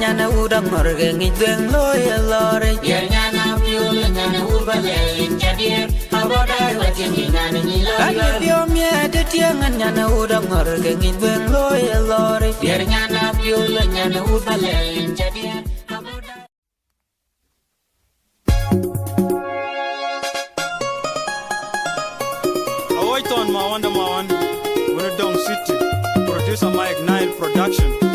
Nyana udang morgen ideng loya lore Yer nyana piul nyana ubalelin jadir Abodai wajin nyana nilor Anya biom ya de tiangan nyana udang morgen ideng loya lore Yer nyana piul nyana ubalelin jadir Awaiton Mawanda Mawan Winnedong City Producer Mike Nile Production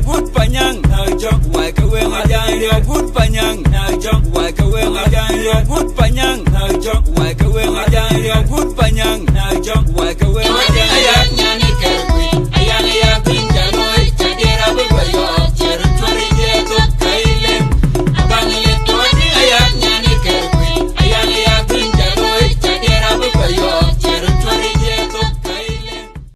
Good panyang ajan good panyang na jong wa ka we ajan good panyang na jong wa ka we ajan good panyang na jong wa ka we